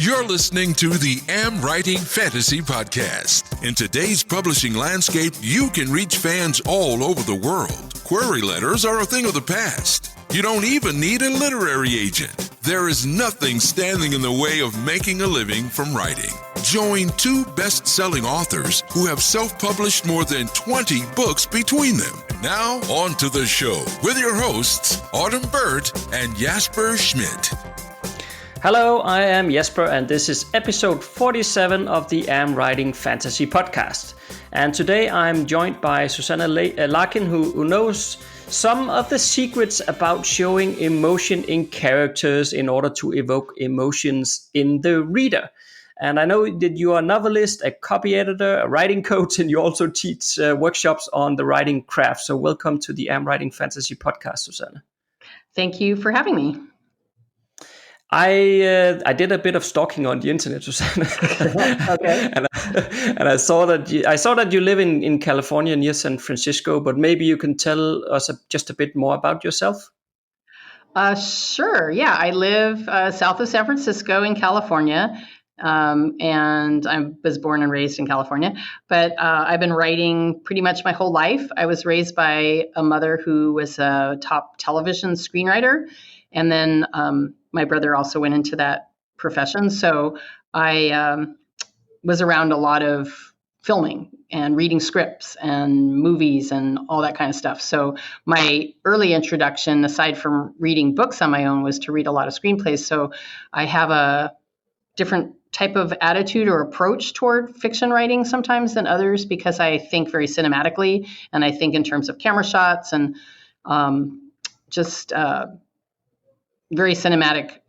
You're listening to the AmWritingFantasy podcast. In today's publishing landscape, you can reach fans all over the world. Query letters are a thing of the past. You don't even need a literary agent. There is nothing standing in the way of making a living from writing. Join two best-selling authors who have self-published more than 20 books between them. Now, on to the show with your hosts, Autumn Burt and Jasper Schmidt. Hello, I am Jesper, and this is episode 47 of the AmWritingFantasy podcast. And today I'm joined by Susanna Lakin, who knows some of the secrets about showing emotion in characters in order to evoke emotions in the reader. And I know that you are a novelist, a copy editor, a writing coach, and you also teach workshops on the writing craft. So welcome to the AmWritingFantasy podcast, Susanna. Thank you for having me. I did a bit of stalking on the internet, Susanna. Okay. and I saw that you live in California near San Francisco, but maybe you can tell us just a bit more about yourself. Sure. Yeah, I live south of San Francisco in California, and I was born and raised in California. But I've been writing pretty much my whole life. I was raised by a mother who was a top television screenwriter, and then my brother also went into that profession. So I was around a lot of filming and reading scripts and movies and all that kind of stuff. So my early introduction, aside from reading books on my own, was to read a lot of screenplays. So I have a different type of attitude or approach toward fiction writing sometimes than others, because I think very cinematically, and I think in terms of camera shots and very cinematic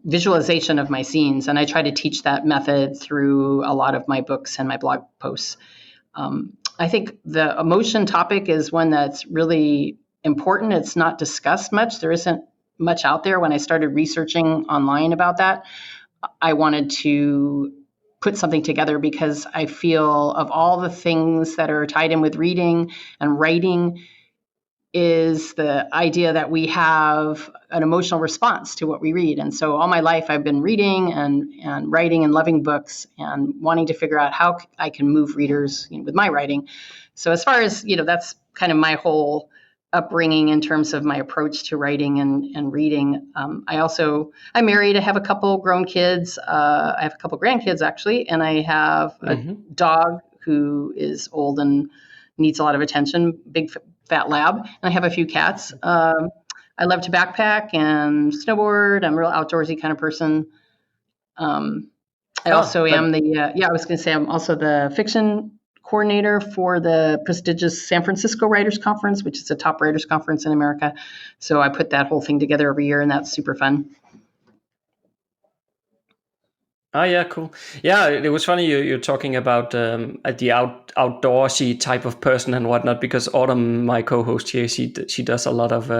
visualization of my scenes. And I try to teach that method through a lot of my books and my blog posts. I think the emotion topic is one that's really important. It's not discussed much. There isn't much out there. When I started researching online about that, I wanted to put something together because I feel of all the things that are tied in with reading and writing is the idea that we have an emotional response to what we read. And so all my life I've been reading and writing and loving books and wanting to figure out how I can move readers with my writing. So as far as, that's kind of my whole upbringing in terms of my approach to writing and reading. I'm married. I have a couple grown kids. I have a couple grandkids actually. And I have a dog who is old and needs a lot of attention, big fat lab, and I have a few cats. I love to backpack and snowboard. I'm a real outdoorsy kind of person. I'm also the fiction coordinator for the prestigious San Francisco Writers Conference, which is a top writers conference in America. So I put that whole thing together every year, and that's super fun. Oh, yeah, cool. Yeah, it was funny you're talking about the outdoorsy type of person and whatnot, because Autumn, my co-host here, she does a lot of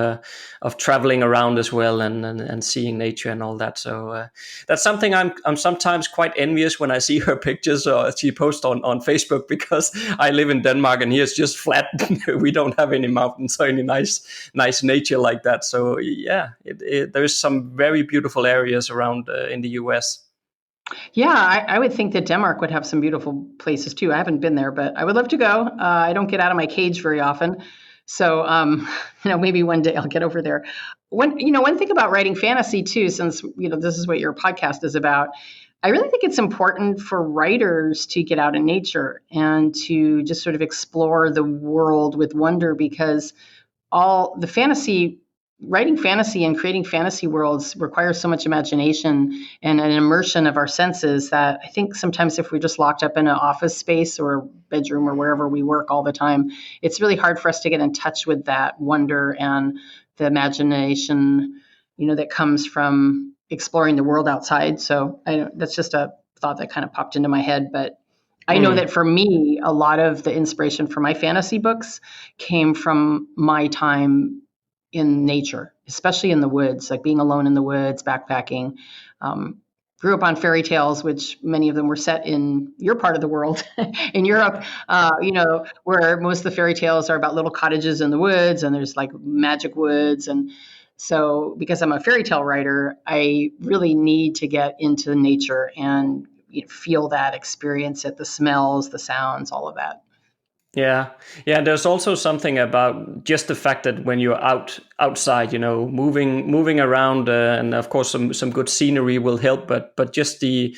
traveling around as well and seeing nature and all that. So that's something I'm sometimes quite envious when I see her pictures or she posts on Facebook, because I live in Denmark and here it's just flat. We don't have any mountains or any nice nature like that. So yeah, there's some very beautiful areas around in the US. Yeah, I would think that Denmark would have some beautiful places too. I haven't been there, but I would love to go. I don't get out of my cage very often. So, maybe one day I'll get over there. One thing about writing fantasy too, since, this is what your podcast is about, I really think it's important for writers to get out in nature and to just sort of explore the world with wonder, because all the writing fantasy and creating fantasy worlds requires so much imagination and an immersion of our senses that I think sometimes if we're just locked up in an office space or bedroom or wherever we work all the time, it's really hard for us to get in touch with that wonder and the imagination, that comes from exploring the world outside. So that's just a thought that kind of popped into my head. But I know that for me, a lot of the inspiration for my fantasy books came from my time in nature, especially in the woods, like being alone in the woods, backpacking. Grew up on fairy tales, which many of them were set in your part of the world, in Europe, where most of the fairy tales are about little cottages in the woods, and there's like magic woods. And So because I'm a fairy tale writer, I really need to get into nature and feel that, experience it, the smells, the sounds, all of that. Yeah, yeah. There's also something about just the fact that when you're outside, moving around, and of course some good scenery will help. But just the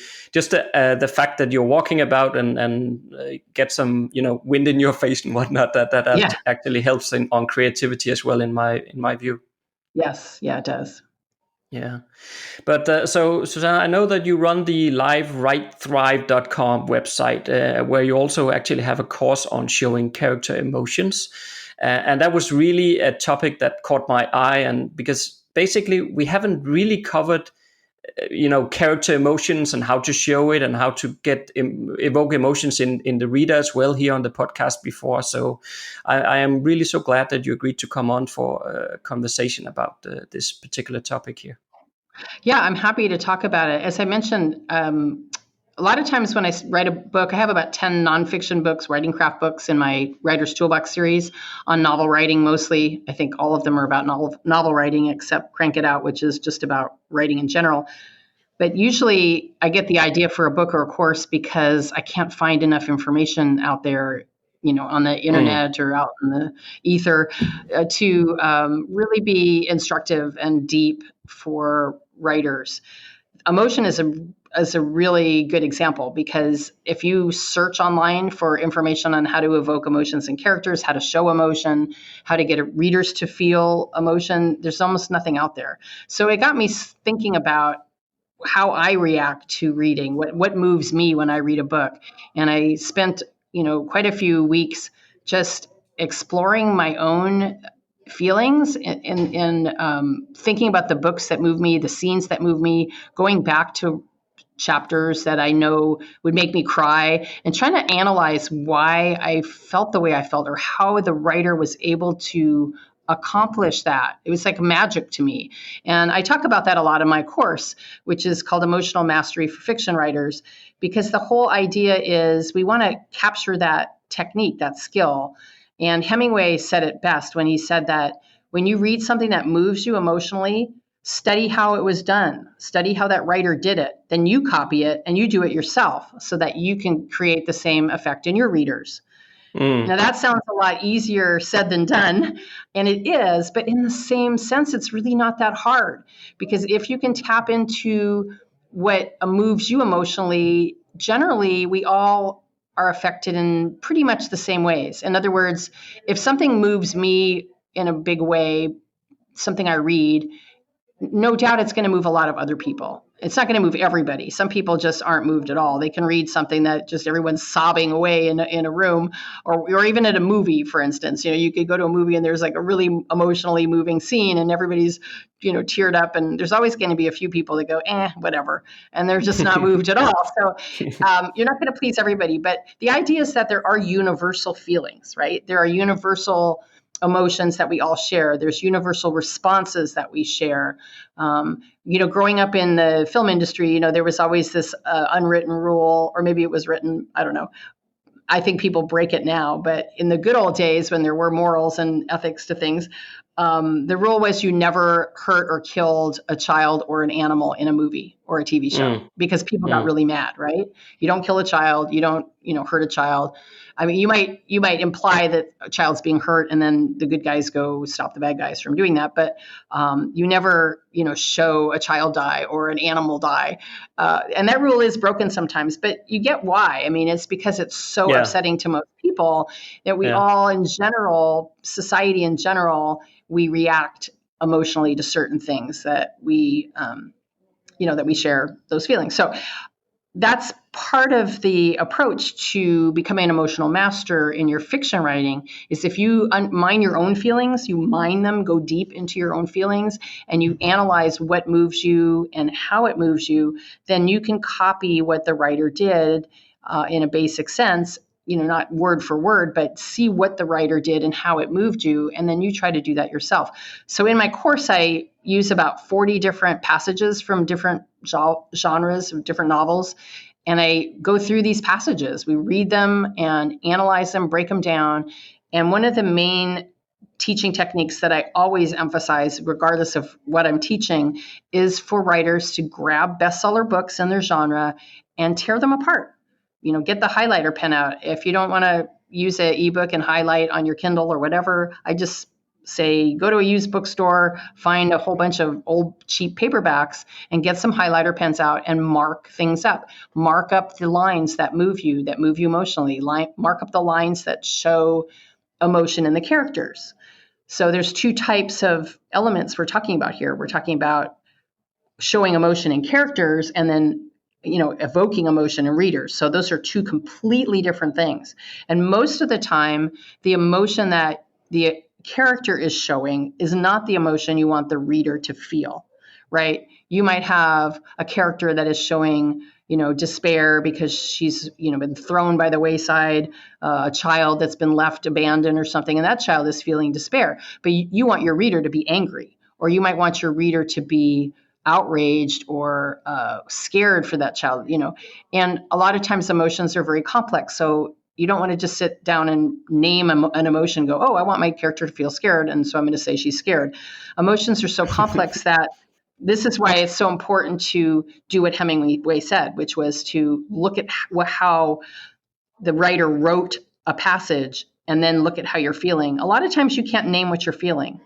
fact that you're walking about and get some wind in your face and whatnot, that Yeah. actually helps on creativity as well in my view. Yes. Yeah, it does. Yeah. But so, Susanna, I know that you run the livewritethrive.com website, where you also actually have a course on showing character emotions. And that was really a topic that caught my eye. And because basically we haven't really covered, character emotions and how to show it and how to evoke emotions in the reader as well here on the podcast before. So I am really so glad that you agreed to come on for a conversation about this particular topic here. Yeah, I'm happy to talk about it. As I mentioned, a lot of times when I write a book, I have about 10 nonfiction books, writing craft books in my Writer's Toolbox series on novel writing mostly. I think all of them are about novel writing except Crank It Out, which is just about writing in general. But usually I get the idea for a book or a course because I can't find enough information out there, on the internet or out in the ether to really be instructive and deep for writers. Emotion is a really good example because if you search online for information on how to evoke emotions in characters, how to show emotion, how to get readers to feel emotion, there's almost nothing out there. So it got me thinking about how I react to reading, what moves me when I read a book. And I spent, quite a few weeks just exploring my own feelings and thinking about the books that move me, the scenes that move me, going back to chapters that I know would make me cry and trying to analyze why I felt the way I felt or how the writer was able to accomplish that. It was like magic to me. And I talk about that a lot in my course, which is called Emotional Mastery for Fiction Writers, because the whole idea is we want to capture that technique, that skill. And Hemingway said it best when he said that when you read something that moves you emotionally, study how it was done, study how that writer did it, then you copy it and you do it yourself so that you can create the same effect in your readers. Now, that sounds a lot easier said than done, and it is, but in the same sense, it's really not that hard because if you can tap into what moves you emotionally, generally, we all are affected in pretty much the same ways. In other words, if something moves me in a big way, something I read, no doubt it's going to move a lot of other people. It's not going to move everybody. Some people just aren't moved at all. They can read something that just everyone's sobbing away in a room, or even at a movie, for instance. You could go to a movie and there's like a really emotionally moving scene and everybody's, teared up. And there's always going to be a few people that go, whatever. And they're just not moved at all. So you're not going to please everybody. But the idea is that there are universal feelings, right? There are universal emotions that we all share. There's universal responses that we share. Growing up in the film industry, there was always this unwritten rule, or maybe it was written, I don't know. I think people break it now, but in the good old days when there were morals and ethics to things, the rule was you never hurt or killed a child or an animal in a movie or a TV show because people got really mad, right? You don't kill a child, you don't, hurt a child. I mean, you might imply that a child's being hurt and then the good guys go stop the bad guys from doing that, but you never, show a child die or an animal die. And that rule is broken sometimes, but you get why. I mean, it's because it's so upsetting to most people that we all in general, society in general, we react emotionally to certain things that we, that we share those feelings. So that's part of the approach to becoming an emotional master in your fiction writing is if you mine your own feelings, you mine them, go deep into your own feelings, and you analyze what moves you and how it moves you, then you can copy what the writer did in a basic sense, not word for word, but see what the writer did and how it moved you, and then you try to do that yourself. So in my course, I use about 40 different passages from different genres of different novels, and I go through these passages. We read them and analyze them, break them down, and one of the main teaching techniques that I always emphasize, regardless of what I'm teaching, is for writers to grab bestseller books in their genre and tear them apart. Get the highlighter pen out. If you don't want to use an ebook and highlight on your Kindle or whatever, I just say go to a used bookstore, find a whole bunch of old cheap paperbacks and get some highlighter pens out and mark things up. Mark up the lines that move you emotionally. Mark up the lines that show emotion in the characters. So there's two types of elements we're talking about here. We're talking about showing emotion in characters and then, evoking emotion in readers. So those are two completely different things. And most of the time, the emotion that the character is showing is not the emotion you want the reader to feel, right? You might have a character that is showing, despair because she's, been thrown by the wayside, a child that's been left abandoned or something, and that child is feeling despair. But you want your reader to be angry, or you might want your reader to be outraged or scared for that child, And a lot of times emotions are very complex. So you don't want to just sit down and name an emotion, go, oh, I want my character to feel scared, and so I'm going to say she's scared. Emotions are so complex that this is why it's so important to do what Hemingway said, which was to look at how the writer wrote a passage and then look at how you're feeling. A lot of times you can't name what you're feeling.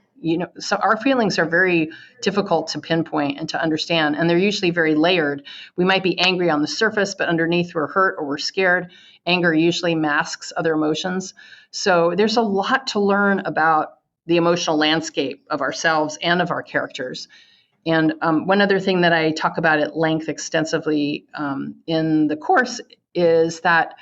So our feelings are very difficult to pinpoint and to understand, and they're usually very layered. We might be angry on the surface, but underneath we're hurt or we're scared. Anger usually masks other emotions. So there's a lot to learn about the emotional landscape of ourselves and of our characters. And one other thing that I talk about at length extensively in the course is that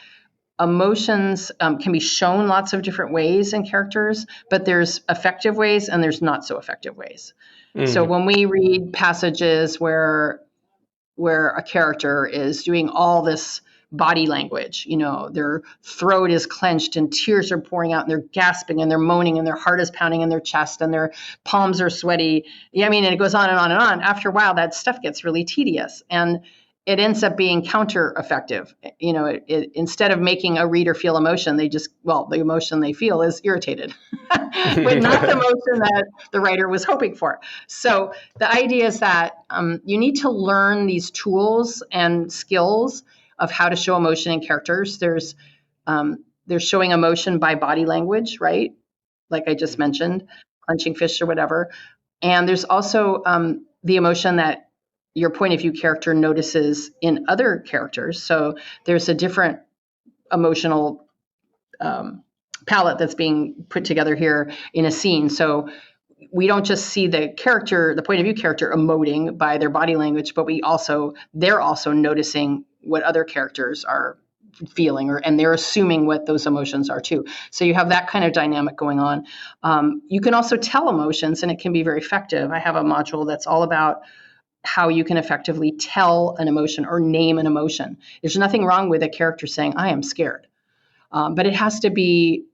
emotions can be shown lots of different ways in characters, but there's effective ways and there's not so effective ways. So when we read passages where a character is doing all this body language, their throat is clenched and tears are pouring out and they're gasping and they're moaning and their heart is pounding in their chest and their palms are sweaty. And it goes on and on and on. After a while, that stuff gets really tedious and it ends up being counter effective. Instead of making a reader feel emotion, the emotion they feel is irritated, but not the emotion that the writer was hoping for. So the idea is that you need to learn these tools and skills of how to show emotion in characters. There's showing emotion by body language, right? Like I just mentioned, clenching fists or whatever. And there's also the emotion that your point of view character notices in other characters. So there's a different emotional palette that's being put together here in a scene. So we don't just see the point of view character emoting by their body language, but they're also noticing what other characters are feeling, and they're assuming what those emotions are too. So you have that kind of dynamic going on. You can also tell emotions, and it can be very effective. I have a module that's all about how you can effectively tell an emotion or name an emotion. There's nothing wrong with a character saying, I am scared. But it has to be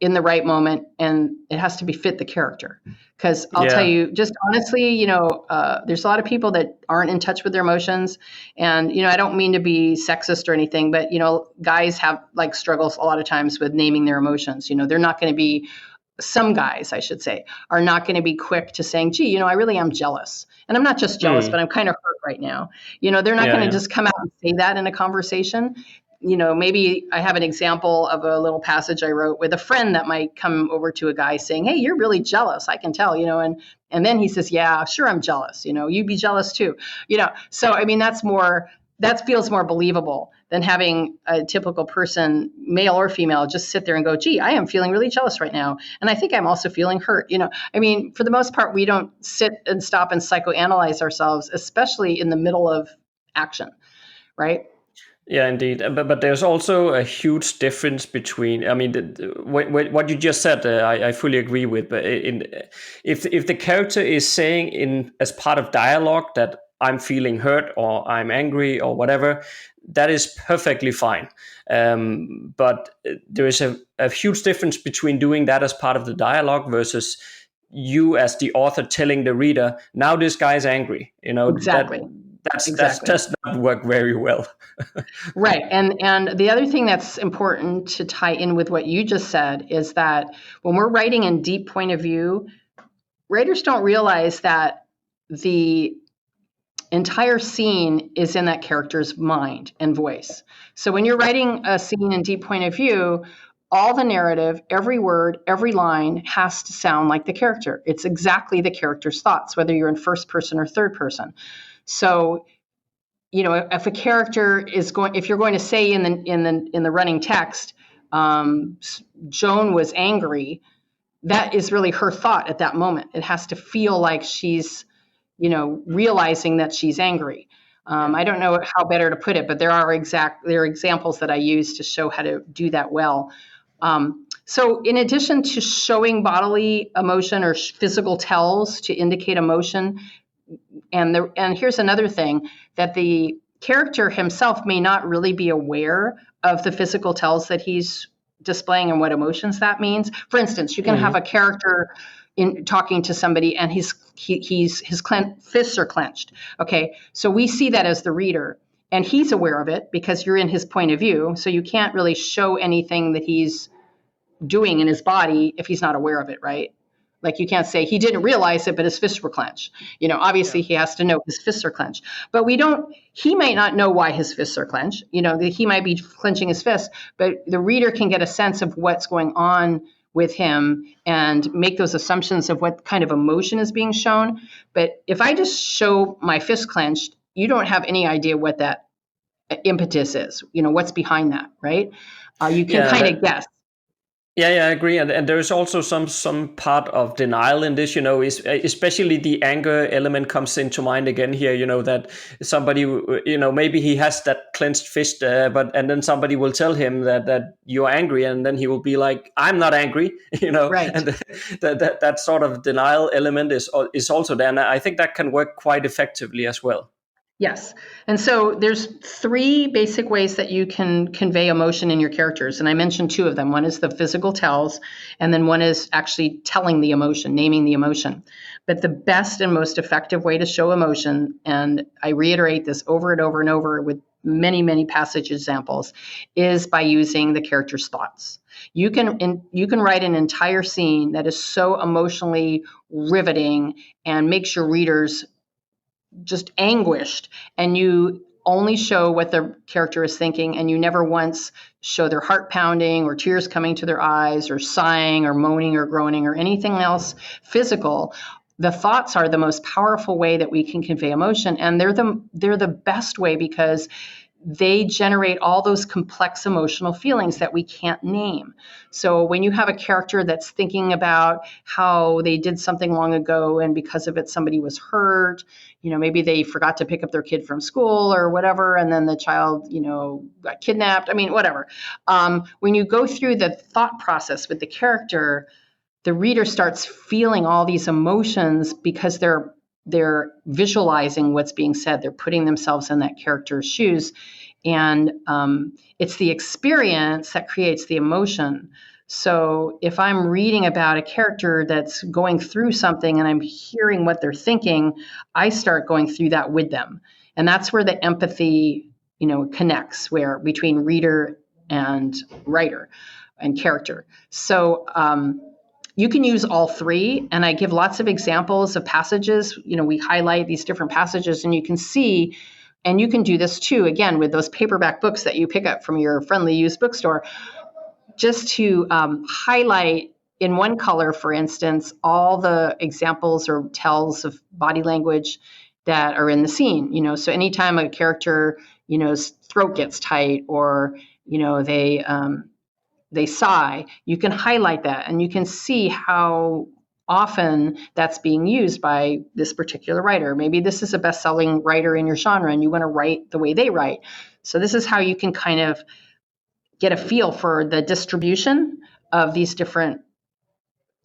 in the right moment and it has to be fit the character. Because I'll tell you, just honestly, there's a lot of people that aren't in touch with their emotions. And, I don't mean to be sexist or anything, but, guys have struggles a lot of times with naming their emotions. They're not going to be, some guys, I should say, are not going to be quick to saying, gee, I really am jealous. And I'm not just jealous, but I'm kind of hurt right now. They're not going to just come out and say that in a conversation. Maybe I have an example of a little passage I wrote with a friend that might come over to a guy saying, hey, you're really jealous. I can tell, and then he says, yeah, sure, I'm jealous. You'd be jealous too. So, that feels more believable than having a typical person, male or female, just sit there and go, gee, I am feeling really jealous right now. And I think I'm also feeling hurt. For the most part, we don't sit and stop and psychoanalyze ourselves, especially in the middle of action, right? Yeah, indeed. But there's also a huge difference between. What you just said, I fully agree with. But if the character is saying as part of dialogue that I'm feeling hurt or I'm angry or whatever, that is perfectly fine. But there is a huge difference between doing that as part of the dialogue versus you as the author telling the reader, now this guy's angry. Exactly. That does not work very well. Right. And the other thing that's important to tie in with what you just said is that when we're writing in deep point of view, writers don't realize that the entire scene is in that character's mind and voice. So when you're writing a scene in deep point of view, all the narrative, every word, every line has to sound like the character. It's exactly the character's thoughts, whether you're in first person or third person. So, if a character if you're going to say in the running text, Joan was angry, that is really her thought at that moment. It has to feel like she's, realizing that she's angry. I don't know how better to put it, but there are examples that I use to show how to do that well. So in addition to showing bodily emotion or physical tells to indicate emotion, and here's another thing, that the character himself may not really be aware of the physical tells that he's displaying and what emotions that means. For instance, you can have a character in talking to somebody and his fists are clenched. Okay, so we see that as the reader, and he's aware of it because you're in his point of view. So you can't really show anything that he's doing in his body if he's not aware of it, right? Like you can't say he didn't realize it, but his fists were clenched. Obviously he has to know his fists are clenched, but he might not know why his fists are clenched. He might be clenching his fists, but the reader can get a sense of what's going on with him and make those assumptions of what kind of emotion is being shown. But if I just show my fist clenched, you don't have any idea what that impetus is, what's behind that, right? You can kind of guess. Yeah, I agree, and there is also some part of denial in this. Is especially the anger element comes into mind again here. That somebody, maybe he has that clenched fist, and then somebody will tell him that you're angry, and then he will be like, "I'm not angry," Right. And that sort of denial element is also there, and I think that can work quite effectively as well. Yes. And so there's 3 basic ways that you can convey emotion in your characters. And I mentioned 2 of them. One is the physical tells, and then one is actually telling the emotion, naming the emotion. But the best and most effective way to show emotion, and I reiterate this over and over and over with many, many passage examples, is by using the character's thoughts. You can write an entire scene that is so emotionally riveting and makes your readers just anguished, and you only show what the character is thinking, and you never once show their heart pounding or tears coming to their eyes or sighing or moaning or groaning or anything else physical. The thoughts are the most powerful way that we can convey emotion, and they're the best way because they generate all those complex emotional feelings that we can't name. So when you have a character that's thinking about how they did something long ago and because of it somebody was hurt, maybe they forgot to pick up their kid from school or whatever, and then the child, got kidnapped. I mean, whatever. When you go through the thought process with the character, the reader starts feeling all these emotions because they're visualizing what's being said. They're putting themselves in that character's shoes. And it's the experience that creates the emotion. So if I'm reading about a character that's going through something and I'm hearing what they're thinking, I start going through that with them. And that's where the empathy, connects, where between reader and writer and character. So you can use all 3, and I give lots of examples of passages. We highlight these different passages, and you can see, and you can do this too, again, with those paperback books that you pick up from your friendly used bookstore, just to highlight in one color, for instance, all the examples or tells of body language that are in the scene. So anytime a character, his throat gets tight, or, they sigh, you can highlight that, and you can see how often that's being used by this particular writer. Maybe this is a best-selling writer in your genre and you want to write the way they write. So this is how you can kind of get a feel for the distribution of these different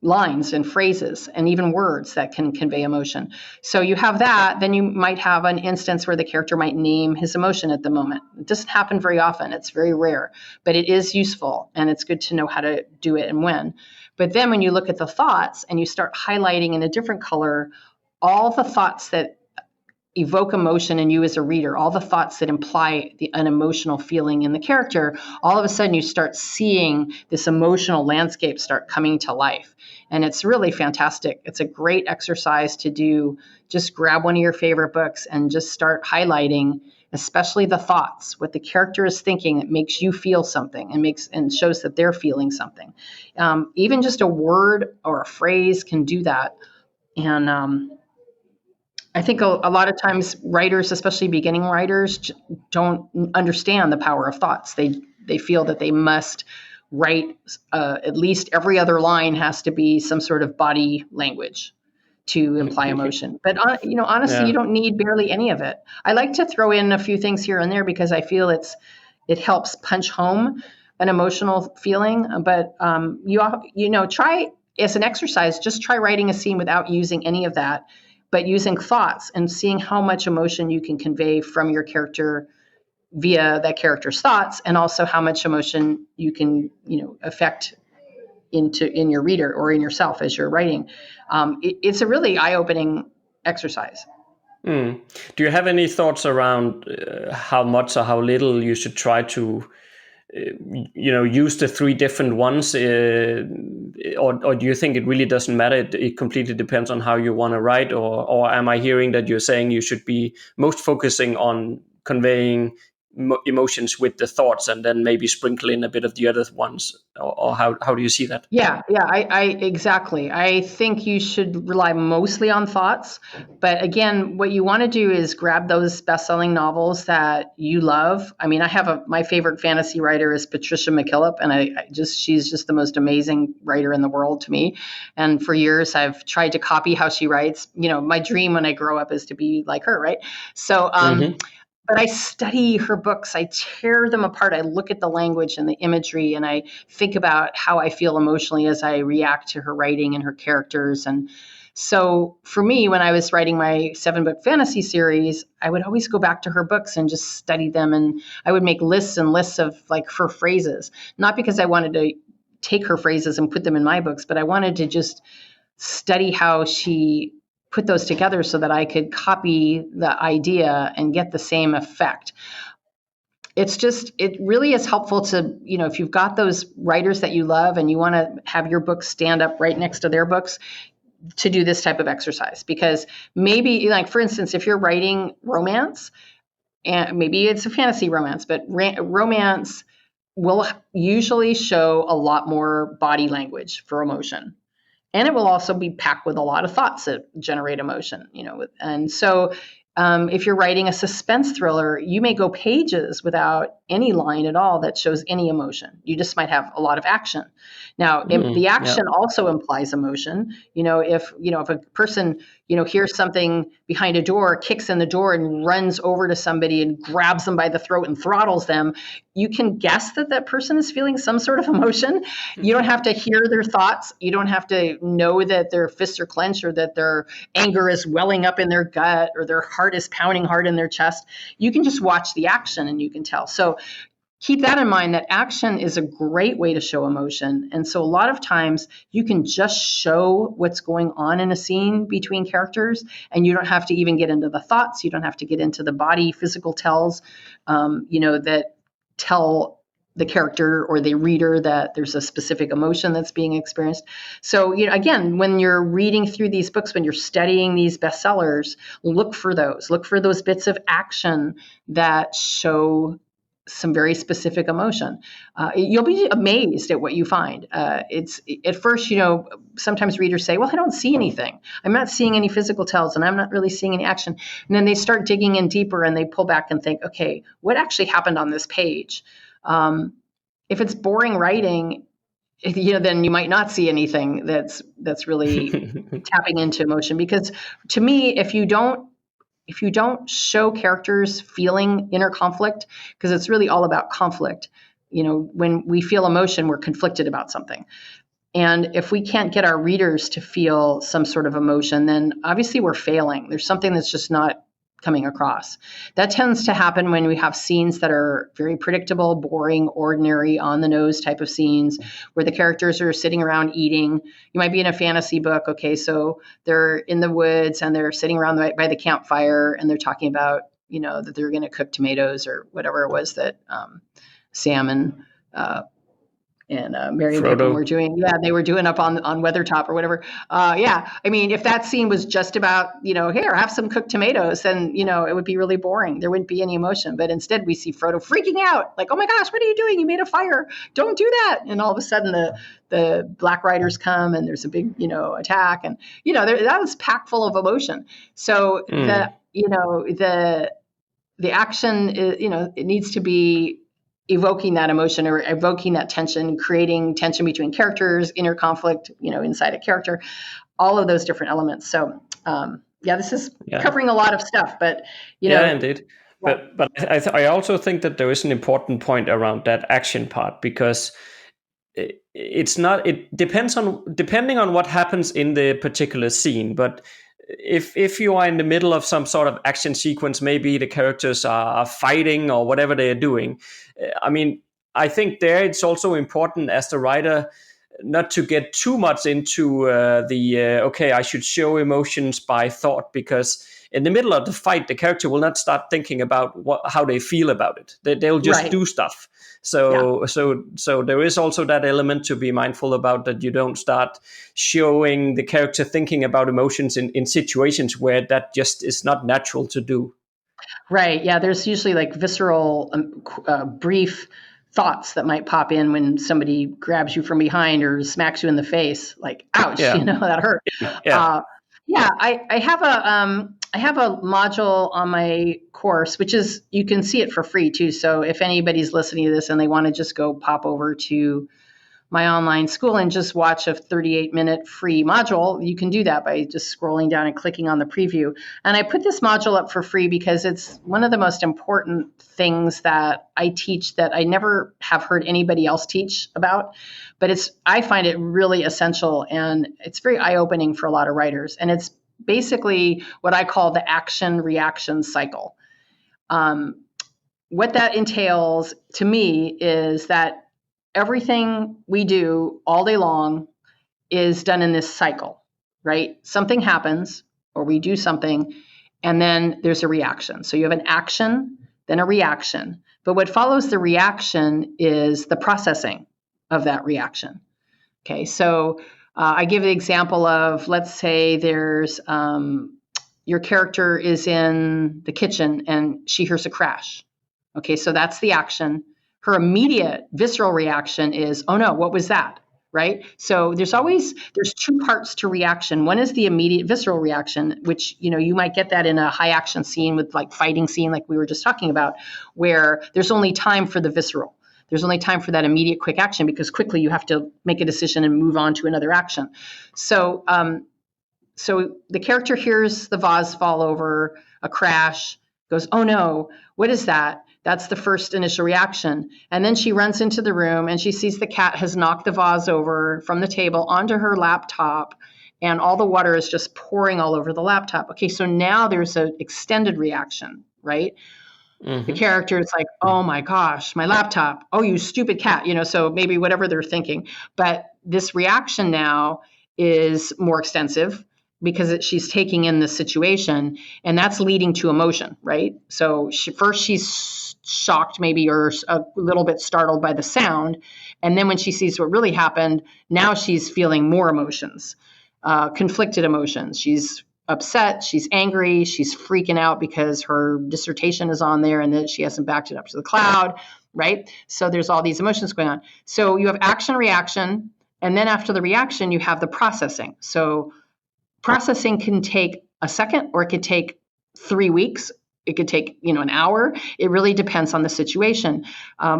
lines and phrases and even words that can convey emotion. So you have that, then you might have an instance where the character might name his emotion at the moment. It doesn't happen very often. It's very rare, but it is useful, and it's good to know how to do it and when. But then when you look at the thoughts and you start highlighting in a different color all the thoughts that evoke emotion in you as a reader, all the thoughts that imply an emotional feeling in the character, all of a sudden you start seeing this emotional landscape start coming to life. And it's really fantastic. It's a great exercise to do. Just grab one of your favorite books and just start highlighting, especially the thoughts, what the character is thinking that makes you feel something and shows that they're feeling something. Even just a word or a phrase can do that. And I think a lot of times writers, especially beginning writers, don't understand the power of thoughts. They feel that they must write at least every other line has to be some sort of body language to imply emotion. But honestly, you don't need barely any of it. I like to throw in a few things here and there because I feel it helps punch home an emotional feeling. But try as an exercise, just try writing a scene without using any of that, but using thoughts and seeing how much emotion you can convey from your character via that character's thoughts, and also how much emotion you can, affect in your reader or in yourself as you're writing. It's a really eye-opening exercise. Do you have any thoughts around how much or how little you should try to use the three different ones, or do you think it really doesn't matter? It completely depends on how you want to write, or am I hearing that you're saying you should be most focusing on conveying emotions with the thoughts and then maybe sprinkle in a bit of the other ones, or how do you see that? Yeah, I exactly. I think you should rely mostly on thoughts, but again, what you want to do is grab those best-selling novels that you love. I mean, I have my favorite fantasy writer is Patricia McKillip, and she's just the most amazing writer in the world to me. And for years, I've tried to copy how she writes. My dream when I grow up is to be like her, right? So, but I study her books. I tear them apart. I look at the language and the imagery, and I think about how I feel emotionally as I react to her writing and her characters. And so for me, when I was writing my 7-book fantasy series, I would always go back to her books and just study them. And I would make lists and lists of her phrases, not because I wanted to take her phrases and put them in my books, but I wanted to just study how she put those together so that I could copy the idea and get the same effect. It really is helpful to, if you've got those writers that you love and you want to have your books stand up right next to their books, to do this type of exercise. Because maybe, for instance, if you're writing romance, and maybe it's a fantasy romance, but romance will usually show a lot more body language for emotion. And it will also be packed with a lot of thoughts that generate emotion, And so if you're writing a suspense thriller, you may go pages without any line at all that shows any emotion. You just might have a lot of action. Now, the action also implies emotion. If a person, hears something behind a door, kicks in the door and runs over to somebody and grabs them by the throat and throttles them, you can guess that person is feeling some sort of emotion. You don't have to hear their thoughts. You don't have to know that their fists are clenched or that their anger is welling up in their gut or their heart is pounding hard in their chest. You can just watch the action and you can tell. So keep that in mind, that action is a great way to show emotion. And so a lot of times you can just show what's going on in a scene between characters, and you don't have to even get into the thoughts. You don't have to get into the body physical tells, that tell the character or the reader that there's a specific emotion that's being experienced. So, again, when you're reading through these books, when you're studying these bestsellers, look for those bits of action that show some very specific emotion. You'll be amazed at what you find. It's at first, sometimes readers say, well, I don't see anything. I'm not seeing any physical tells and I'm not really seeing any action. And then they start digging in deeper and they pull back and think, okay, what actually happened on this page? If it's boring writing, then you might not see anything that's really tapping into emotion. Because to me, if you don't show characters feeling inner conflict, because it's really all about conflict. When we feel emotion, we're conflicted about something. And if we can't get our readers to feel some sort of emotion, then obviously we're failing. There's something that's just not coming across. That tends to happen when we have scenes that are very predictable, boring, ordinary, on the nose type of scenes where the characters are sitting around eating. You might be in a fantasy book. Okay, so they're in the woods and they're sitting around by the campfire and they're talking about, that they're going to cook tomatoes or whatever it was that Sam and Mary and Pippin were doing. Yeah, they were doing up on Weathertop or whatever. Yeah, I mean, if that scene was just about, here, have some cooked tomatoes, then, it would be really boring. There wouldn't be any emotion. But instead, we see Frodo freaking out, like, oh my gosh, what are you doing? You made a fire. Don't do that. And all of a sudden, the Black Riders come and there's a big, attack. And, that was packed full of emotion. So the action, it needs to be evoking that emotion or evoking that tension, creating tension between characters, inner conflict, inside a character, all of those different elements. So, this is covering a lot of stuff, but, indeed. Yeah. But I also think that there is an important point around that action part, because it depending on what happens in the particular scene, but if you are in the middle of some sort of action sequence, maybe the characters are fighting or whatever they are doing. I mean, I think there it's also important as the writer not to get too much into I should show emotions by thought, because in the middle of the fight, the character will not start thinking about how they feel about it. They'll just do stuff. So there is also that element to be mindful about, that you don't start showing the character thinking about emotions in situations where that just is not natural to do. Right. Yeah. There's usually like visceral, brief thoughts that might pop in when somebody grabs you from behind or smacks you in the face, like, ouch, that hurt. Yeah. I have a module on my course, which is, you can see it for free too. So if anybody's listening to this and they want to just go pop over to my online school and just watch a 38-minute free module, you can do that by just scrolling down and clicking on the preview. And I put this module up for free because it's one of the most important things that I teach that I never have heard anybody else teach about. But I find it really essential, and it's very eye-opening for a lot of writers. And it's basically what I call the action-reaction cycle. What that entails to me is that everything we do all day long is done in this cycle, right? Something happens or we do something, and then there's a reaction. So you have an action, then a reaction. But what follows the reaction is the processing of that reaction. Okay, so I give the example of, let's say there's your character is in the kitchen and she hears a crash. Okay, so that's the action. Her immediate visceral reaction is, oh no, what was that? Right? So there's two parts to reaction. One is the immediate visceral reaction, which, you might get that in a high action scene with like fighting scene, like we were just talking about, where there's only time for the visceral. There's only time for that immediate quick action because quickly you have to make a decision and move on to another action. So the character hears the vase fall over, a crash, goes, oh no, what is that? That's the first initial reaction. And then she runs into the room and she sees the cat has knocked the vase over from the table onto her laptop, and all the water is just pouring all over the laptop. Okay, so now there's an extended reaction, right? Mm-hmm. The character is like, oh my gosh, my laptop. Oh, you stupid cat. So maybe whatever they're thinking. But this reaction now is more extensive because she's taking in the situation, and that's leading to emotion, right? So she's shocked maybe or a little bit startled by the sound. And then when she sees what really happened, now she's feeling more emotions, conflicted emotions. She's upset, she's angry, she's freaking out because her dissertation is on there and that she hasn't backed it up to the cloud, right? So there's all these emotions going on. So you have action, reaction, and then after the reaction, you have the processing. So processing can take a second, or it could take 3 weeks. It could take, an hour. It really depends on the situation.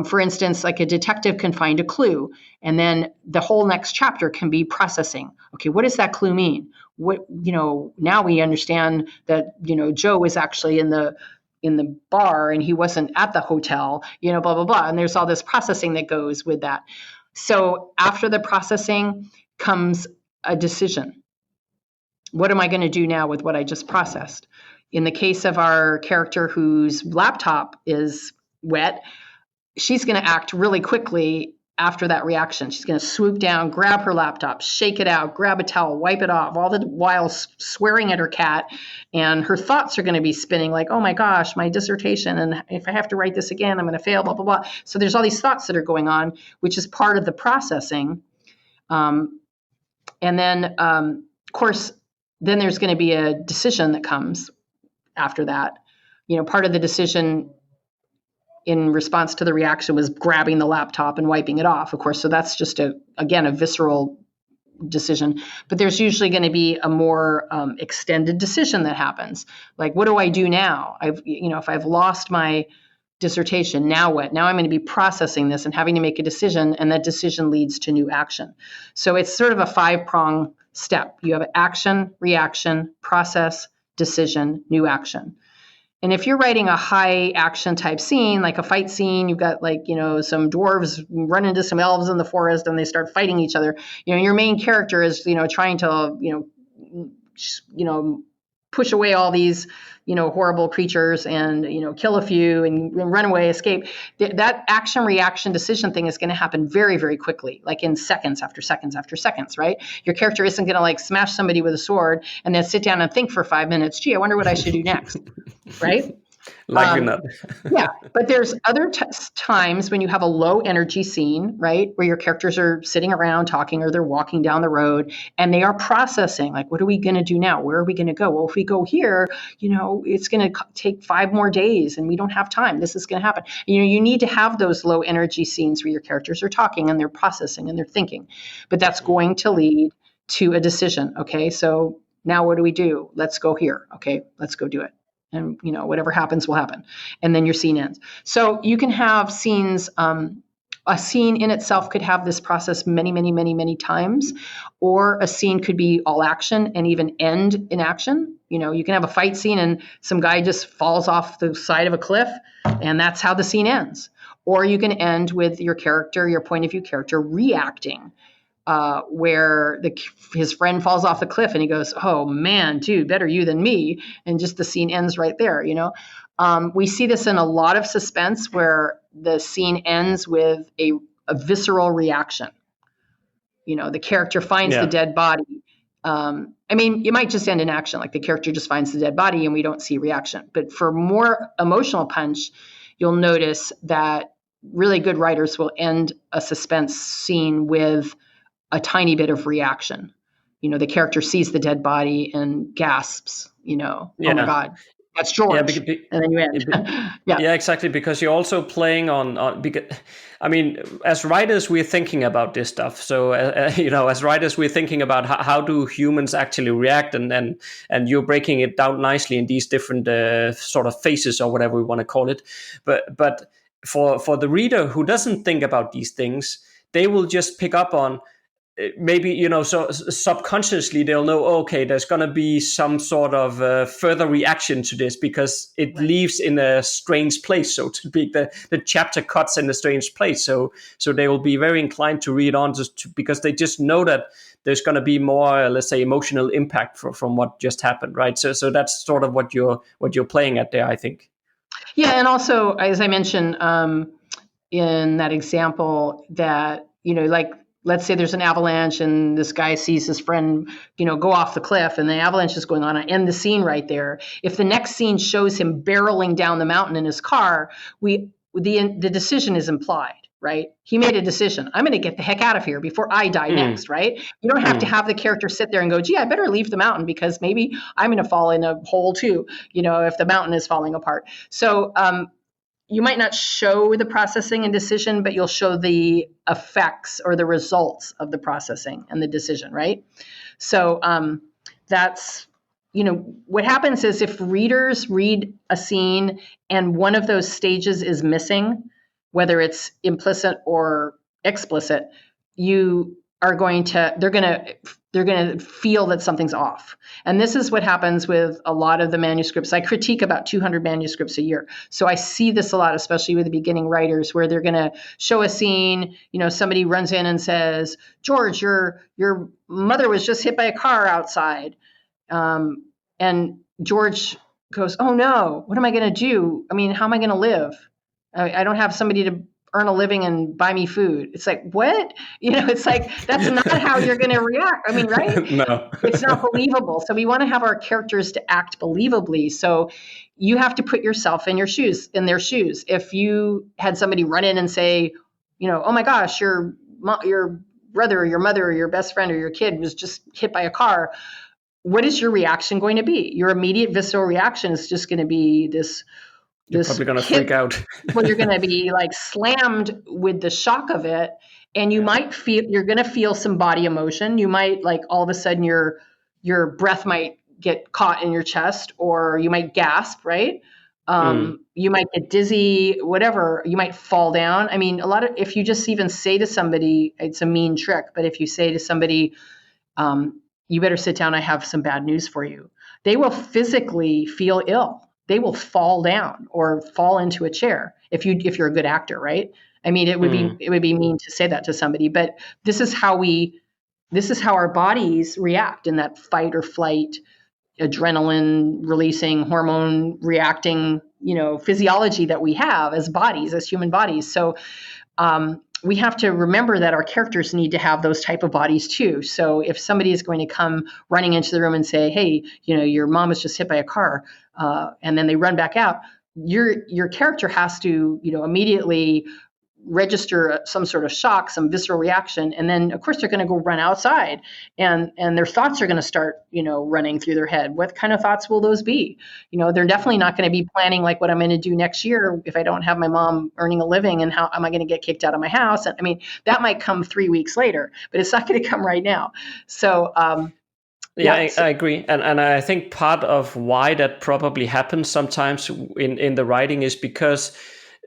For instance, like a detective can find a clue, and then the whole next chapter can be processing. Okay, what does that clue mean? What, now we understand that, Joe was actually in the bar and he wasn't at the hotel, blah, blah, blah. And there's all this processing that goes with that. So after the processing comes a decision. What am I going to do now with what I just processed? In the case of our character whose laptop is wet, she's going to act really quickly after that reaction. She's going to swoop down, grab her laptop, shake it out, grab a towel, wipe it off, all the while swearing at her cat. And her thoughts are going to be spinning like, oh my gosh, my dissertation. And if I have to write this again, I'm going to fail, blah, blah, blah. So there's all these thoughts that are going on, which is part of the processing. And then, of course, then there's going to be a decision that comes after that. Part of the decision in response to the reaction was grabbing the laptop and wiping it off, of course. So that's just a visceral decision. But there's usually going to be a more extended decision that happens. Like, what do I do now? If I've lost my dissertation, now what? Now I'm going to be processing this and having to make a decision, and that decision leads to new action. So it's sort of a 5-prong step. You have action, reaction, process, decision, new action. And if you're writing a high action type scene, like a fight scene, you've got some dwarves run into some elves in the forest and they start fighting each other. Your main character is, trying to, push away all these, horrible creatures and, kill a few and run away, escape. That action, reaction, decision thing is going to happen very, very quickly, like in seconds after seconds after seconds, right? Your character isn't going to smash somebody with a sword and then sit down and think for 5 minutes, gee, I wonder what I should do next, right? Yeah, but there's other times when you have a low energy scene, right, where your characters are sitting around talking or they're walking down the road and they are processing, like, what are we going to do now? Where are we going to go? Well, if we go here, it's going to take 5 more days and we don't have time. This is going to happen. You need to have those low energy scenes where your characters are talking and they're processing and they're thinking, but that's going to lead to a decision. Okay, so now what do we do? Let's go here. Okay, let's go do it. And, whatever happens will happen. And then your scene ends. So you can have scenes, a scene in itself could have this process many, many, many, many times, or a scene could be all action and even end in action. You can have a fight scene and some guy just falls off the side of a cliff and that's how the scene ends. Or you can end with your character, your point of view character reacting. Where his friend falls off the cliff and he goes, oh man, dude, better you than me. And just the scene ends right there, We see this in a lot of suspense where the scene ends with a visceral reaction. The character finds the dead body. It might just end in action, like the character just finds the dead body and we don't see reaction. But for more emotional punch, you'll notice that really good writers will end a suspense scene with a tiny bit of reaction. The character sees the dead body and gasps, oh my God, that's George. And then you end. Yeah, exactly. Because you're also playing on because, as writers, we're thinking about this stuff. So, as writers, we're thinking about how do humans actually react, and you're breaking it down nicely in these different sort of phases or whatever we want to call it. But for the reader who doesn't think about these things, they will just pick up on, maybe, so subconsciously they'll know, okay, there's going to be some sort of further reaction to this because it leaves in a strange place, so to speak. The chapter cuts in a strange place. So they will be very inclined to read on because they just know that there's going to be more, let's say, emotional impact from what just happened, right? So that's sort of what you're playing at there, I think. Yeah, and also, as I mentioned in that example, that, let's say there's an avalanche and this guy sees his friend, go off the cliff and the avalanche is going on. I end the scene right there. If the next scene shows him barreling down the mountain in his car, the decision is implied, right? He made a decision. I'm going to get the heck out of here before I die next, right? You don't have to have the character sit there and go, gee, I better leave the mountain because maybe I'm going to fall in a hole too, if the mountain is falling apart. So, you might not show the processing and decision, but you'll show the effects or the results of the processing and the decision, right? So that's, what happens is if readers read a scene and one of those stages is missing, whether it's implicit or explicit, they're going to feel that something's off. And this is what happens with a lot of the manuscripts. I critique about 200 manuscripts a year. So I see this a lot, especially with the beginning writers, where they're going to show a scene, somebody runs in and says, George, your mother was just hit by a car outside. And George goes, oh no, what am I going to do? I mean, how am I going to live? I don't have somebody to earn a living and buy me food. It's like, what? It's like, that's not how you're going to react. I mean, right? No. It's not believable. So we want to have our characters to act believably. So you have to put yourself in their shoes. If you had somebody run in and say, oh my gosh, your brother or your mother or your best friend or your kid was just hit by a car, what is your reaction going to be? Your immediate visceral reaction is just going to be You're this probably going to hit. freak out. Well, you're going to be like slammed with the shock of it, and you're going to feel some body emotion. You might, like, all of a sudden your breath might get caught in your chest, or you might gasp, right? You might get dizzy, whatever. You might fall down. I mean, if you just even say to somebody, it's a mean trick, but if you say to somebody, you better sit down, I have some bad news for you, they will physically feel ill. They will fall down or fall into a chair if you're a good actor, right? I mean, it would be mean to say that to somebody, but this is how our bodies react in that fight or flight, adrenaline releasing, hormone reacting, physiology that we have as bodies, as human bodies. So we have to remember that our characters need to have those type of bodies too. So if somebody is going to come running into the room and say, hey, your mom was just hit by a car, and then they run back out, your character has to, immediately register some sort of shock, some visceral reaction, and then of course they're going to go run outside, and their thoughts are going to start, running through their head. What kind of thoughts will those be? They're definitely not going to be planning like what I'm going to do next year if I don't have my mom earning a living, and how am I going to get kicked out of my house? And I mean, that might come 3 weeks later, but it's not going to come right now. So I agree, and I think part of why that probably happens sometimes in the writing is because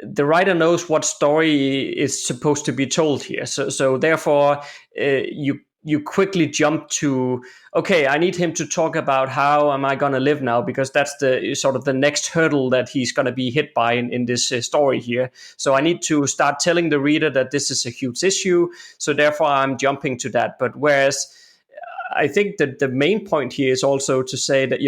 the writer knows what story is supposed to be told here. So therefore, you quickly jump to, okay, I need him to talk about how am I going to live now, because that's the sort of the next hurdle that he's going to be hit by in this story here. So I need to start telling the reader that this is a huge issue. So therefore, I'm jumping to that. But whereas I think that the main point here is also to say that,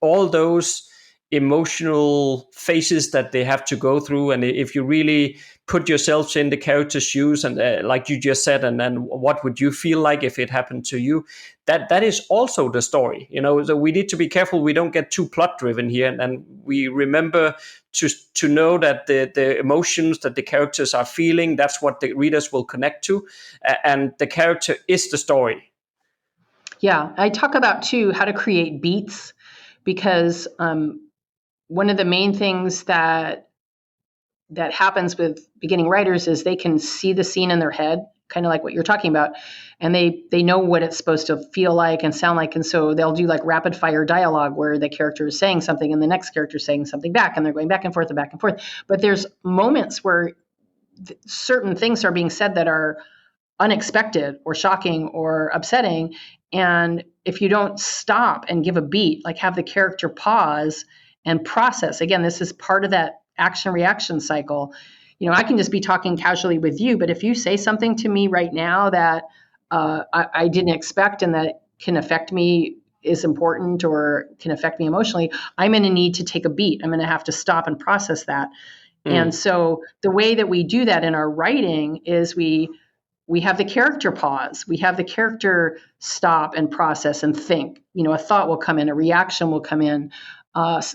all those emotional phases that they have to go through, and if you really put yourselves in the character's shoes, and like you just said, and then what would you feel like if it happened to you, that is also the story. So we need to be careful we don't get too plot driven here, and we remember to know that the emotions that the characters are feeling, that's what the readers will connect to, and the character is the story. Yeah, I talk about too how to create beats, because one of the main things that happens with beginning writers is they can see the scene in their head, kind of like what you're talking about, and they know what it's supposed to feel like and sound like, and so they'll do like rapid fire dialogue where the character is saying something and the next character is saying something back, and they're going back and forth and back and forth. But there's moments where certain things are being said that are unexpected or shocking or upsetting, and if you don't stop and give a beat, like have the character pause and process, again, this is part of that action reaction cycle. I can just be talking casually with you, but if you say something to me right now that I didn't expect and that can affect me, is important, or can affect me emotionally, I'm going to need to take a beat. I'm going to have to stop and process that. And so the way that we do that in our writing is we have the character pause, we have the character stop and process and think. A thought will come in, a reaction will come in.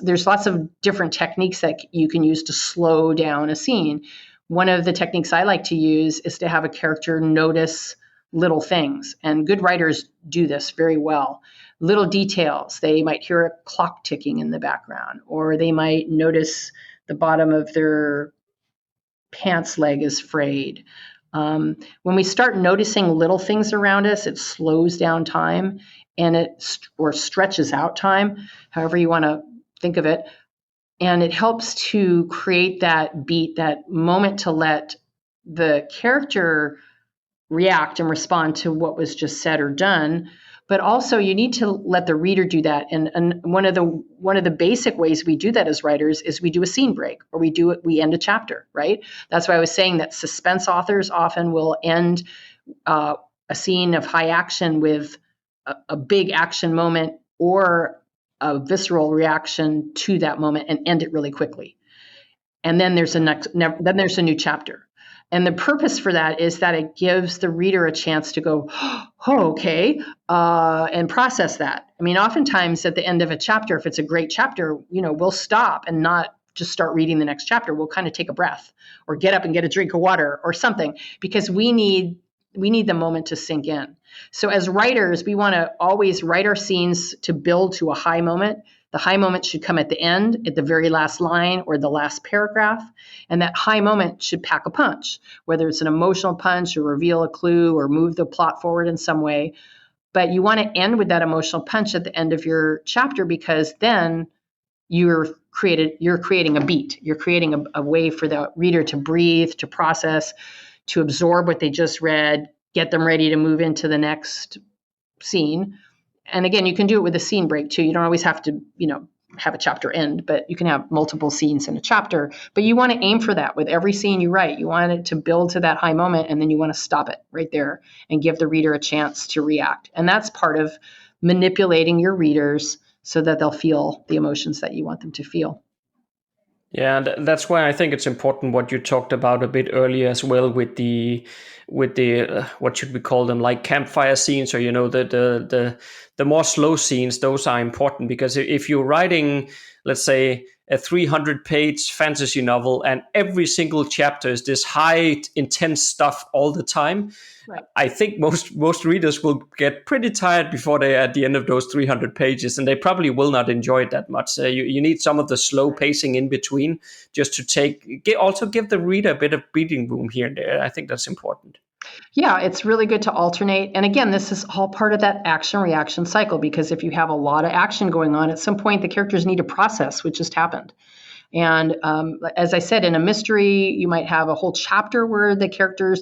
There's lots of different techniques that you can use to slow down a scene. One of the techniques I like to use is to have a character notice little things, and good writers do this very well. Little details. They might hear a clock ticking in the background, or they might notice the bottom of their pants leg is frayed. When we start noticing little things around us, it slows down time, and or stretches out time, however you want to think of it. And it helps to create that beat, that moment to let the character react and respond to what was just said or done. But also you need to let the reader do that. And one of the basic ways we do that as writers is we do a scene break, or we end a chapter, right? That's why I was saying that suspense authors often will end a scene of high action with a big action moment, or a visceral reaction to that moment and end it really quickly. And then there's a new chapter. And the purpose for that is that it gives the reader a chance to go, oh, okay, and process that. I mean, oftentimes at the end of a chapter, if it's a great chapter, we'll stop and not just start reading the next chapter. We'll kind of take a breath or get up and get a drink of water or something, because we need the moment to sink in. So as writers, we want to always write our scenes to build to a high moment. The high moment should come at the end, at the very last line or the last paragraph. And that high moment should pack a punch, whether it's an emotional punch or reveal a clue or move the plot forward in some way. But you want to end with that emotional punch at the end of your chapter, because then you're creating a beat. You're creating a way for the reader to breathe, to process, to absorb what they just read, get them ready to move into the next scene. And again, you can do it with a scene break too. You don't always have to, have a chapter end, but you can have multiple scenes in a chapter. But you want to aim for that with every scene you write. You want it to build to that high moment, and then you want to stop it right there and give the reader a chance to react. And that's part of manipulating your readers so that they'll feel the emotions that you want them to feel. Yeah, and that's why I think it's important what you talked about a bit earlier as well with the what should we call them, like campfire scenes, or the more slow scenes. Those are important, because if you're writing, let's say, a 300-page fantasy novel and every single chapter is this high intense stuff all the time, right, I think most readers will get pretty tired before they are at the end of those 300 pages, and they probably will not enjoy it that much. You need some of the slow pacing in between, just to also give the reader a bit of breathing room here and there. I think that's important. Yeah, it's really good to alternate. And again, this is all part of that action-reaction cycle, because if you have a lot of action going on, at some point the characters need to process what just happened. And as I said, in a mystery, you might have a whole chapter where the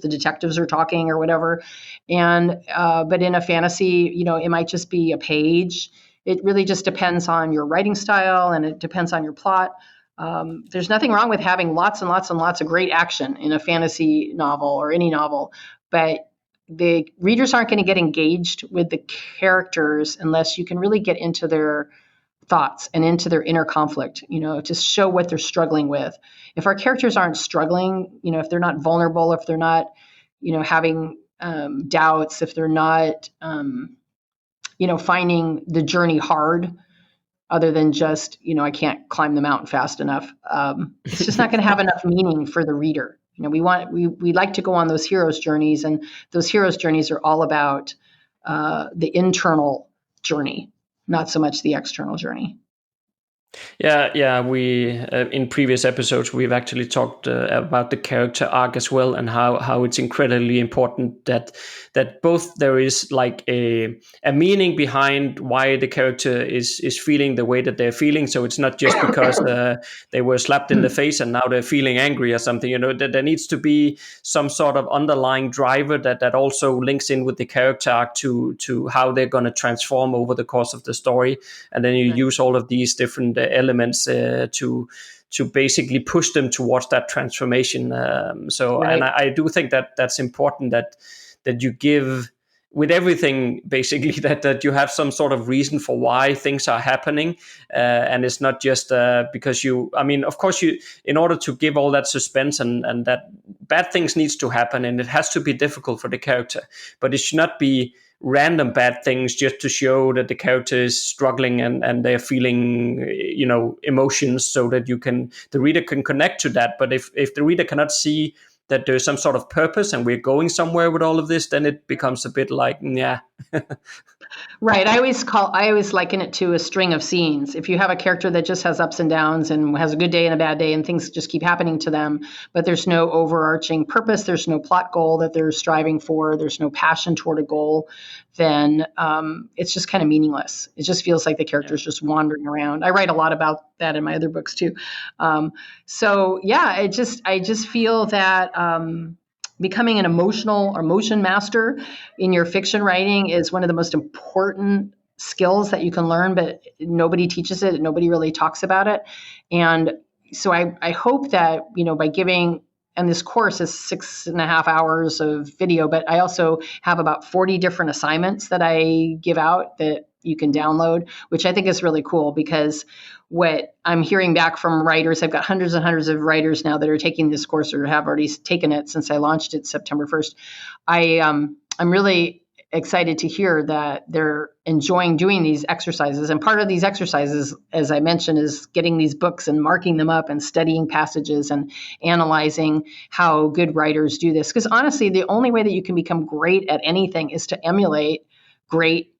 detectives are talking or whatever. And but in a fantasy, it might just be a page. It really just depends on your writing style, and it depends on your plot. There's nothing wrong with having lots and lots and lots of great action in a fantasy novel or any novel, but the readers aren't going to get engaged with the characters unless you can really get into their thoughts and into their inner conflict, to show what they're struggling with. If our characters aren't struggling, if they're not vulnerable, if they're not, having doubts, if they're not, finding the journey hard, other than just, I can't climb the mountain fast enough, it's just not going to have enough meaning for the reader. We like to go on those heroes' journeys, and those heroes' journeys are all about the internal journey, not so much the external journey. Yeah. We in previous episodes we've actually talked about the character arc as well, and how it's incredibly important that both there is like a meaning behind why the character is feeling the way that they're feeling. So it's not just because they were slapped in the face and now they're feeling angry or something. That there needs to be some sort of underlying driver that also links in with the character arc to how they're going to transform over the course of the story, and then you use all of these different elements to basically push them towards that transformation. Right. And I do think that that's important, that you give with everything basically that you have some sort of reason for why things are happening, and it's not just because of course in order to give all that suspense and that bad things needs to happen, and it has to be difficult for the character, but it should not be random bad things just to show that the character is struggling and they're feeling emotions, so that the reader can connect to that. But if the reader cannot see that there's some sort of purpose and we're going somewhere with all of this, then it becomes a bit like, yeah. Right. I always liken it to a string of scenes. If you have a character that just has ups and downs and has a good day and a bad day and things just keep happening to them, but there's no overarching purpose, there's no plot goal that they're striving for, there's no passion toward a goal, then it's just kind of meaningless. It just feels like the character's just wandering around. I write a lot about that in my other books too. I just feel that becoming an emotion master in your fiction writing is one of the most important skills that you can learn, but nobody teaches it. Nobody really talks about it. And so I hope that, by giving and this course is 6.5 hours of video, but I also have about 40 different assignments that I give out that you can download, which I think is really cool, because what I'm hearing back from writers, I've got hundreds and hundreds of writers now that are taking this course or have already taken it since I launched it September 1st. I'm really excited to hear that they're enjoying doing these exercises. And part of these exercises, as I mentioned, is getting these books and marking them up and studying passages and analyzing how good writers do this. Because honestly, the only way that you can become great at anything is to emulate great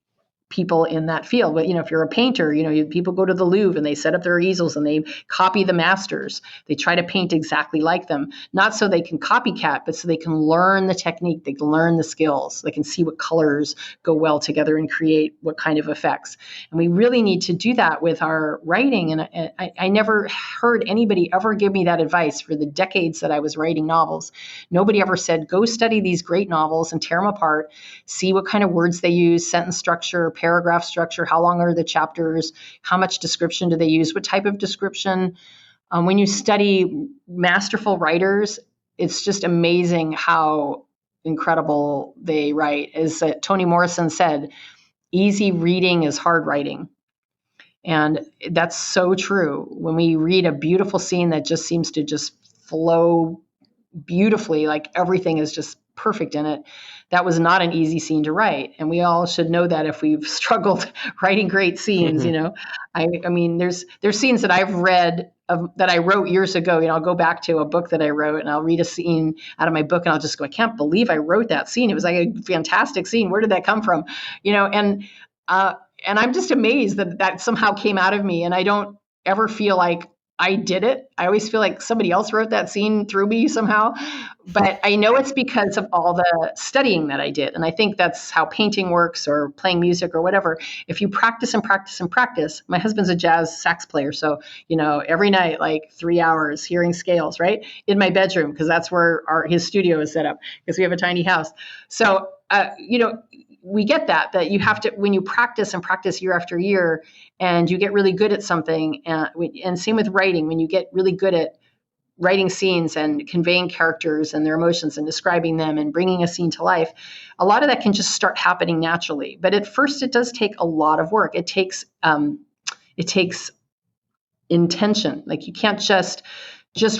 people in that field. But, if you're a painter, people go to the Louvre and they set up their easels and they copy the masters. They try to paint exactly like them, not so they can copycat, but so they can learn the technique, they can learn the skills, they can see what colors go well together and create what kind of effects. And we really need to do that with our writing. And I never heard anybody ever give me that advice for the decades that I was writing novels. Nobody ever said, go study these great novels and tear them apart, see what kind of words they use, sentence structure, paragraph structure, how long are the chapters, how much description do they use, what type of description. When you study masterful writers, it's just amazing how incredible they write. As Toni Morrison said, easy reading is hard writing. And that's so true. When we read a beautiful scene that just seems to just flow beautifully, like everything is just perfect in it, that was not an easy scene to write. And we all should know that if we've struggled writing great scenes. I mean, there's scenes that I've read that I wrote years ago. I'll go back to a book that I wrote and I'll read a scene out of my book and I'll just go, I can't believe I wrote that scene. It was like a fantastic scene. Where did that come from? And I'm just amazed that somehow came out of me. And I don't ever feel like I did it. I always feel like somebody else wrote that scene through me somehow. But I know it's because of all the studying that I did. And I think that's how painting works, or playing music or whatever. If you practice and practice and practice, my husband's a jazz sax player. So, every night, like 3 hours hearing scales, right? In my bedroom, because that's where his studio is set up, because we have a tiny house. So, we get that you have to, when you practice and practice year after year and you get really good at something, and same with writing, when you get really good at writing scenes and conveying characters and their emotions and describing them and bringing a scene to life, a lot of that can just start happening naturally. But at first it does take a lot of work. It takes intention. Like you can't just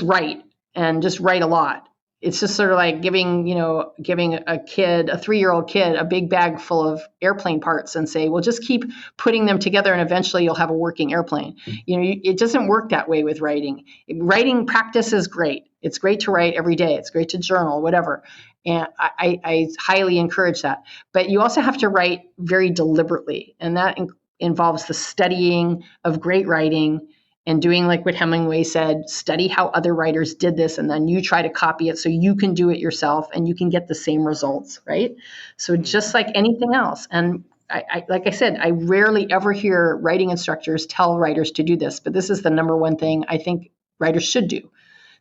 write and just write a lot. It's just sort of like giving a 3-year-old kid a big bag full of airplane parts and say, well, just keep putting them together and eventually you'll have a working airplane. It doesn't work that way with writing. Writing practice is great. It's great to write every day. It's great to journal, whatever. And I highly encourage that. But you also have to write very deliberately. And that involves the studying of great writing, and doing like what Hemingway said, study how other writers did this, and then you try to copy it so you can do it yourself and you can get the same results, right? So just like anything else. And I like I said, I rarely ever hear writing instructors tell writers to do this, but this is the number one thing I think writers should do.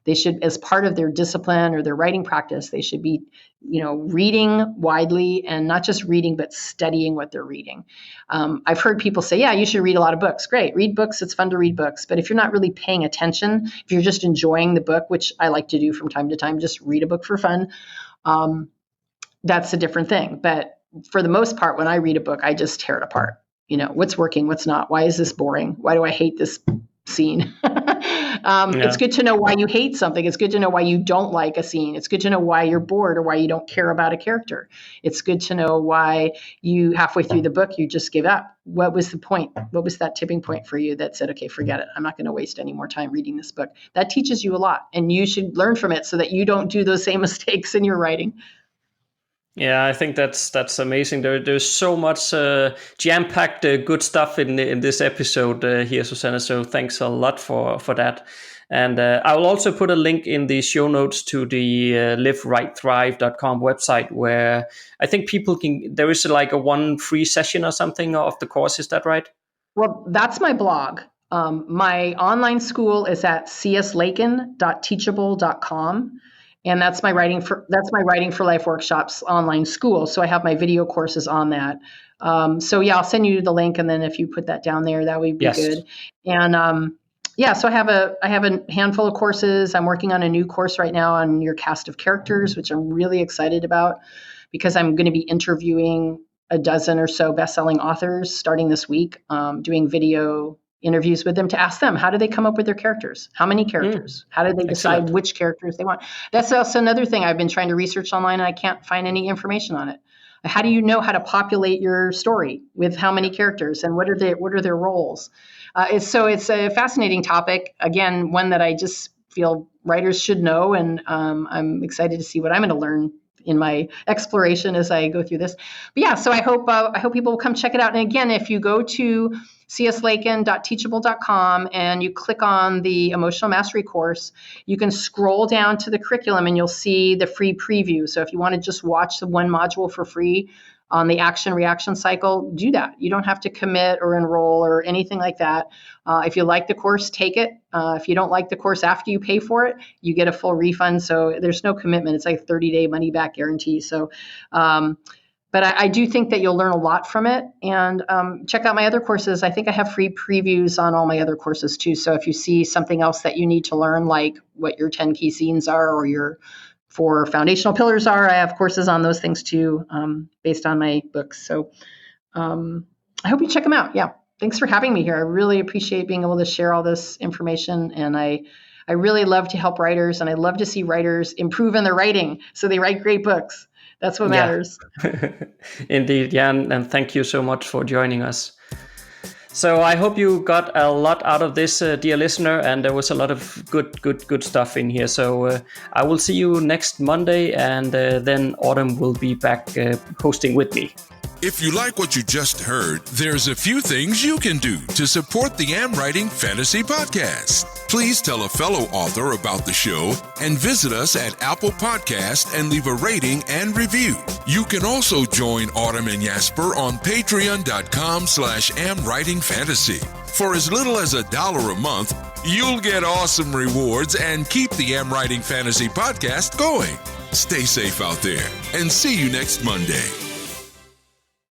They should, as part of their discipline or their writing practice, they should be, reading widely, and not just reading, but studying what they're reading. I've heard people say, yeah, you should read a lot of books. Great. Read books. It's fun to read books. But if you're not really paying attention, if you're just enjoying the book, which I like to do from time to time, just read a book for fun, that's a different thing. But for the most part, when I read a book, I just tear it apart. What's working, what's not? Why is this boring? Why do I hate this scene? It's good to know why you hate something. It's good to know why you don't like a scene. It's good to know why you're bored or why you don't care about a character. It's good to know why you halfway through the book, you just give up. What was the point? What was that tipping point for you that said, okay, forget it. I'm not going to waste any more time reading this book. That teaches you a lot, and you should learn from it so that you don't do those same mistakes in your writing. Yeah, I think that's amazing. There's so much jam-packed good stuff in this episode here, Susanna. So thanks a lot for that. And I will also put a link in the show notes to the livewritethrive.com website, where I think people can. There is like a one free session or something of the course. Is that right? Well, that's my blog. My online school is at cslakin.teachable.com. And that's my Writing for Life workshops online school. So I have my video courses on that. So yeah, I'll send you the link, and then if you put that down there, that would be good. And So I have a handful of courses. I'm working on a new course right now on your cast of characters, which I'm really excited about because I'm going to be interviewing a dozen or so best-selling authors starting this week, doing video interviews with them to ask them, how do they come up with their characters? How many characters? How do they decide Excellent. which characters they want? That's also another thing I've been trying to research online and I can't find any information on it. How do you know how to populate your story with how many characters and what are their roles? It's a fascinating topic. Again, one that I just feel writers should know, and I'm excited to see what I'm going to learn in my exploration as I go through this. But so I hope people will come check it out. And again, if you go to cslakin.teachable.com and you click on the Emotional Mastery course, you can scroll down to the curriculum and you'll see the free preview. So if you want to just watch the one module for free on the action-reaction cycle, do that. You don't have to commit or enroll or anything like that. If you like the course, take it. If you don't like the course after you pay for it, you get a full refund. So there's no commitment. It's like a 30-day money-back guarantee. So, but I do think that you'll learn a lot from it. And check out my other courses. I think I have free previews on all my other courses too. So if you see something else that you need to learn, like what your 10 key scenes are or your 4 foundational pillars are, I have courses on those things too, based on my books. So I hope you check them out. Yeah. Thanks for having me here. I really appreciate being able to share all this information. And I really love to help writers, and I love to see writers improve in their writing so they write great books. That's what matters. Indeed. Yeah. And thank you so much for joining us. So I hope you got a lot out of this, dear listener, and there was a lot of good stuff in here. So I will see you next Monday, and then Autumn will be back hosting with me. If you like what you just heard, there's a few things you can do to support the AmWritingFantasy podcast. Please tell a fellow author about the show and visit us at Apple Podcast and leave a rating and review. You can also join Autumn and Jasper on patreon.com/AmWritingFantasy. For as little as $1 a month, you'll get awesome rewards and keep the AmWritingFantasy podcast going. Stay safe out there and see you next Monday.